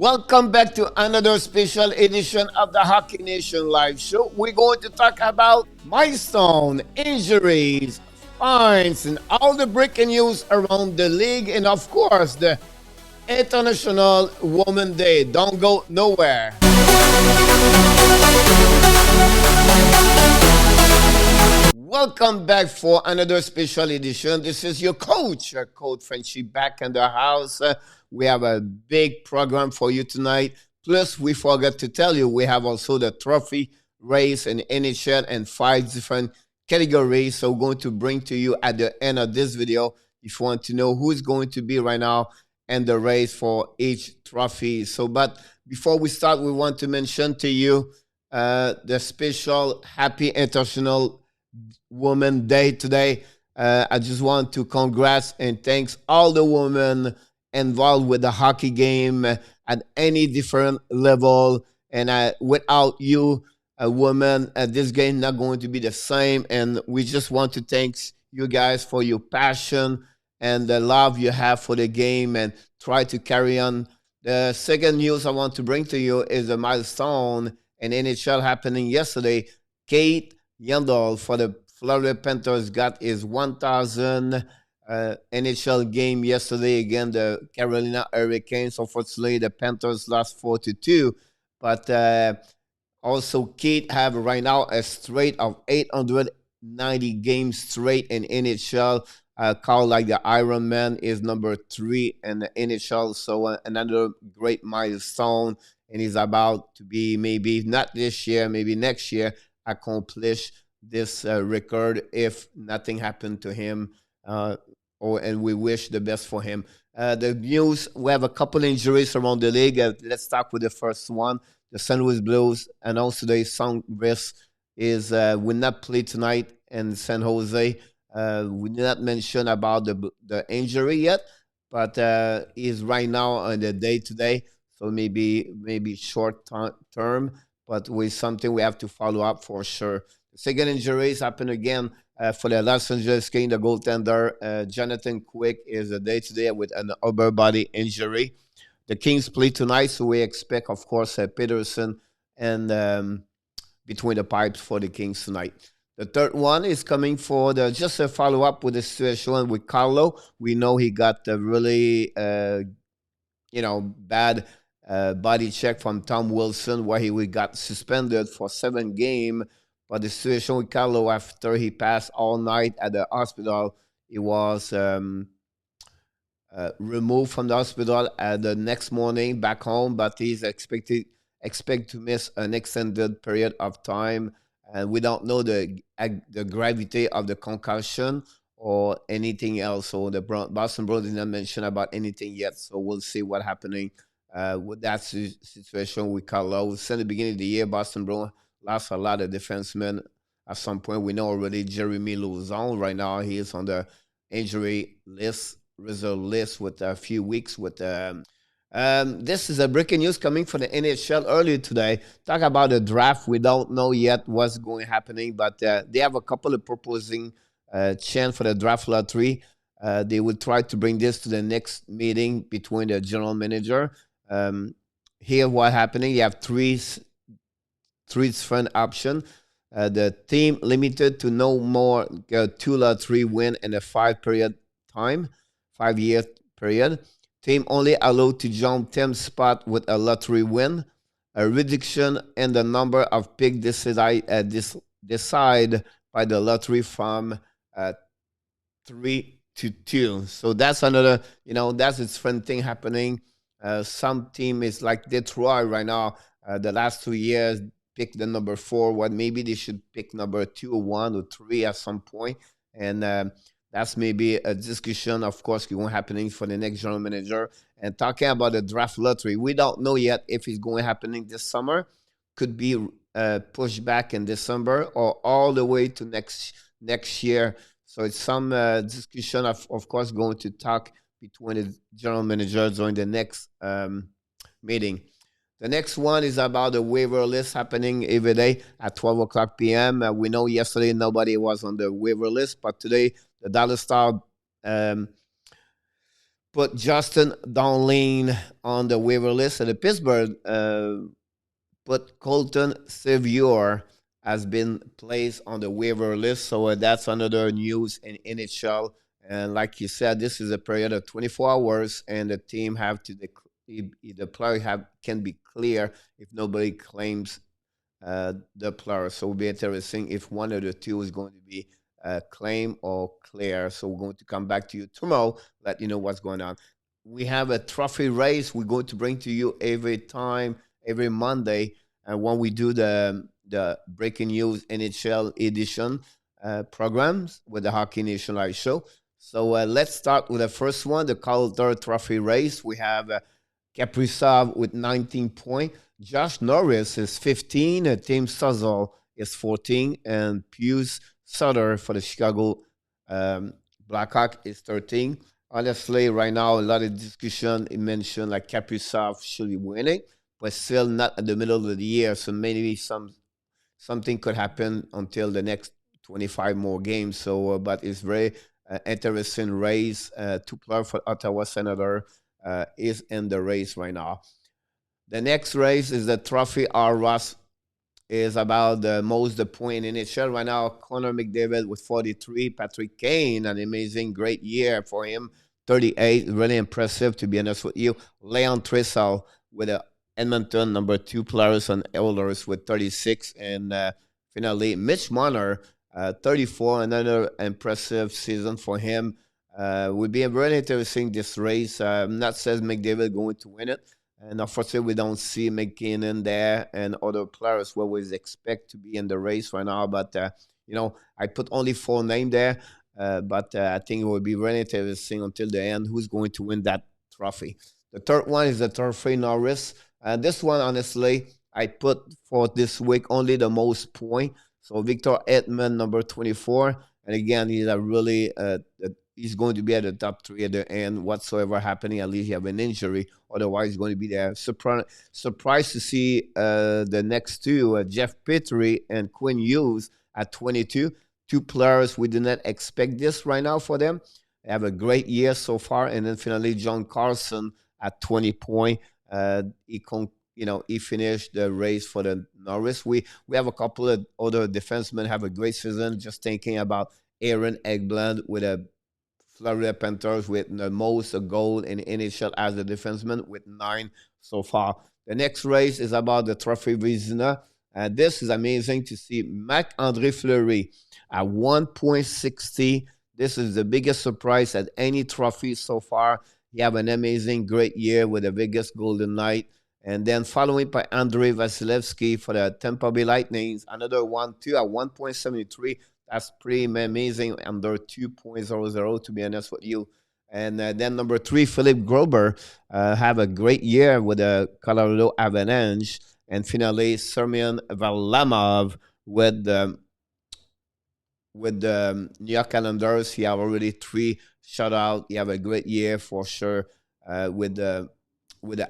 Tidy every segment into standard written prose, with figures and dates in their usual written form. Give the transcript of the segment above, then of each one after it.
Welcome back to another special edition of the Hockey Nation Live Show. We're going to talk about milestone, injuries, fines, and all the breaking news around the league, and of course, the International Women's Day. Don't go nowhere. Welcome back for another special edition. This is your coach, Frenchy, back in the house. We have a big program for you tonight. Plus, we forgot to tell you, we have also the trophy race in NHL and 5 different categories. So we're going to bring to you at the end of this video if you want to know who's going to be right now in the race for each trophy. But before we start, we want to mention to you the special Happy International Women's Day today. I just want to congrats and thanks all the women involved with the hockey game at any different level. And without you, a woman, this game not going to be the same. And we just want to thank you guys for your passion and the love you have for the game and try to carry on. The second news I want to bring to you is a milestone in NHL happening yesterday. Kate Yandel for the Florida Panthers got his 1,000 NHL game yesterday against the Carolina Hurricanes. Unfortunately, the Panthers lost 4-2. But also, Kate have right now a straight of 890 games straight in NHL. Called like the Iron Man is number 3 in the NHL. So another great milestone. And he's about to be maybe not this year, maybe next year, accomplish this record if nothing happened to him. And we wish the best for him. The news, we have a couple injuries around the league. Let's start with the first one. The St. Louis Blues announced today Norris will not play tonight in San Jose. We did not mention about the injury yet, but he's right now on the day-to-day, so maybe short term, but with something we have to follow up for sure. The second injuries happen again for the Los Angeles Kings, the goaltender. Jonathan Quick is a day-to-day with an upper body injury. The Kings play tonight, so we expect, of course, Peterson and between the pipes for the Kings tonight. The third one is coming for just a follow-up with the situation with Carlo. We know he got a really, bad body check from Tom Wilson where he got suspended for 7 games. But the situation with Carlo, after he passed all night at the hospital, he was removed from the hospital the next morning back home. But he's expect to miss an extended period of time, and we don't know the gravity of the concussion or anything else. So the Boston Bruins did not mention about anything yet. So we'll see what's happening with that situation with Carlo. Since the beginning of the year, Boston Bruins lost a lot of defensemen. At some point, we know already Jeremy Lauzon. Right now, he is on the injury list, reserve list with a few weeks. This is a breaking news coming from the NHL earlier today. Talk about the draft. We don't know yet what's going happening, but they have a couple of proposing chance for the draft lottery. They will try to bring this to the next meeting between the general manager. Here, what happening? You have three different options. The team limited to no more 2 lottery win in a 5-year period. Team only allowed to jump 10 spot with a lottery win. A reduction in the number of picks decide by the lottery from 3 to 2. So that's another, that's a different thing happening. Some team is like Detroit right now. The last 2 years, pick the number 4. What maybe they should pick number 2 or 1 or 3 at some point. And that's maybe a discussion, of course, going happening for the next general manager. And talking about the draft lottery, we don't know yet if it's going happening this summer. Could be pushed back in December or all the way to next year. So it's some discussion, of course, going to talk between the general manager during the next meeting. The next one is about the waiver list happening every day at 12 o'clock p.m. We know yesterday nobody was on the waiver list, but today the Dallas Star put Justin Donlin on the waiver list, and the Pittsburgh put Colton Sevier has been placed on the waiver list. So that's another news in NHL. And like you said, this is a period of 24 hours, and the team have to the player have can be clear if nobody claims the player. So it'll be interesting if one of the two is going to be claim or clear. So we're going to come back to you tomorrow, let you know what's going on. We have a trophy race we're going to bring to you every time, every Monday, and when we do the breaking news NHL edition programs with the Hockey Nation Live show. So let's start with the first one, the Calder Trophy race. We have Kaprizov with 19 points. Josh Norris is 15. Tim Suzzle is 14. And Pius Sutter for the Chicago Blackhawk is 13. Honestly, right now, a lot of discussion. It mentioned like Kaprizov should be winning, but still not at the middle of the year. So maybe something could happen until the next 25 more games. So, but it's very interesting race. Two players for Ottawa Senator is in the race right now. The next race is the Trophy R. Ross is about the most the point in NHL right now. Connor McDavid with 43, Patrick Kane, an amazing, great year for him, 38, really impressive to be honest with you. Leon Trissel with a Edmonton number 2 players on Elders with 36, and finally Mitch Marner, 34, another impressive season for him. Would be very interesting this race. Not says McDavid going to win it. And unfortunately, we don't see McKinnon there and other players we always expect to be in the race right now. But, I put only 4 names there. But I think it will be really interesting until the end who's going to win that trophy. The third one is the Trophy Norris. This one, honestly, I put for this week only the most point. So Victor Edmond, number 24. And again, he's a really he's going to be at the top 3 at the end. Whatsoever happening, at least he have an injury. Otherwise, he's going to be there. Surprised to see the next two, Jeff Petrie and Quinn Hughes at 22. Two players we did not expect this right now for them. They have a great year so far. And then finally, John Carlson at 20 points. He finished the race for the Norris. We have a couple of other defensemen have a great season. Just thinking about Aaron Eggblad with a Florida Panthers with the most goal in NHL as a defenseman with 9 so far. The next race is about the Trophy Vezina. This is amazing to see Marc-Andre Fleury at 1.60. This is the biggest surprise at any trophy so far. He have an amazing, great year with the Vegas Golden Knight. And then following by Andrei Vasilevsky for the Tampa Bay Lightning. Another one, too, at 1.73. That's pretty amazing, under 2.00, to be honest with you. And then number 3, Philip Grober, have a great year with the Colorado Avalanche. And finally, Semyon Varlamov with the New York Islanders. He have already 3 shutouts. He have a great year for sure with the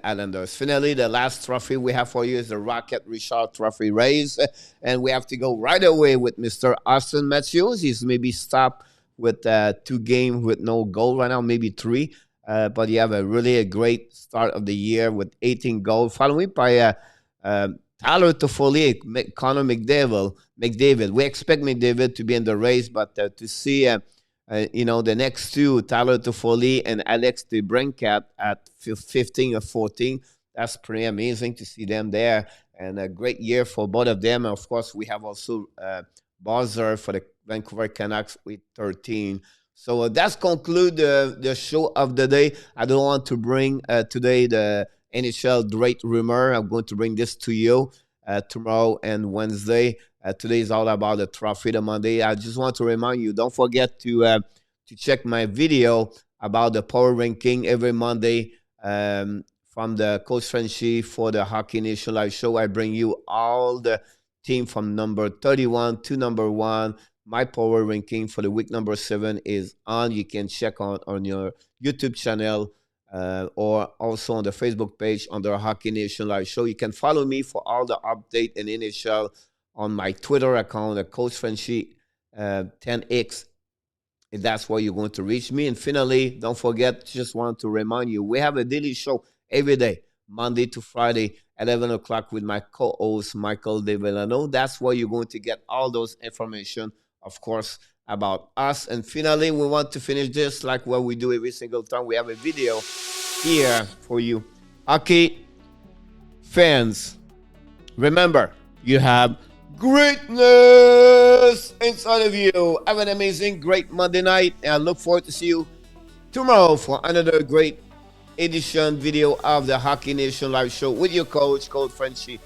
Islanders. Finally, the last trophy we have for you is the Rocket Richard Trophy race. And we have to go right away with Mr. Austin Matthews. He's maybe stopped with 2 games with no goal right now, maybe 3. But he have a great start of the year with 18 goals. Following by Tyler Toffoli, Connor McDavid. We expect McDavid to be in the race, but to see the next 2, Tyler Toffoli and Alex DeBrincat at 15 or 14. That's pretty amazing to see them there. And a great year for both of them. And of course, we have also Bowser for the Vancouver Canucks with 13. So that's conclude the show of the day. I don't want to bring today the NHL draft rumor. I'm going to bring this to you tomorrow and Wednesday. Today is all about the trophy the Monday. I just want to remind you, don't forget to check my video about the power ranking every Monday from the Coach Frenchy for the Hockey Nation Live show. I bring you all the team from number 31 to number 1. My power ranking for the week number 7 is on. You can check on your YouTube channel or also on the Facebook page under Hockey Nation Live show. You can follow me for all the update in NHL on my Twitter account, Coach Frenchy 10X. And that's where you're going to reach me. And finally, don't forget, just want to remind you, we have a daily show every day, Monday to Friday, 11 o'clock with my co-host, Michael DeVillano. That's where you're going to get all those information, of course, about us. And finally, we want to finish this like what we do every single time. We have a video here for you. Hockey fans, remember, you have greatness inside of you. Have an amazing, great Monday night, and I look forward to see you tomorrow for another great edition video of the Hockey Nation live show with your coach, Coach Frenchy.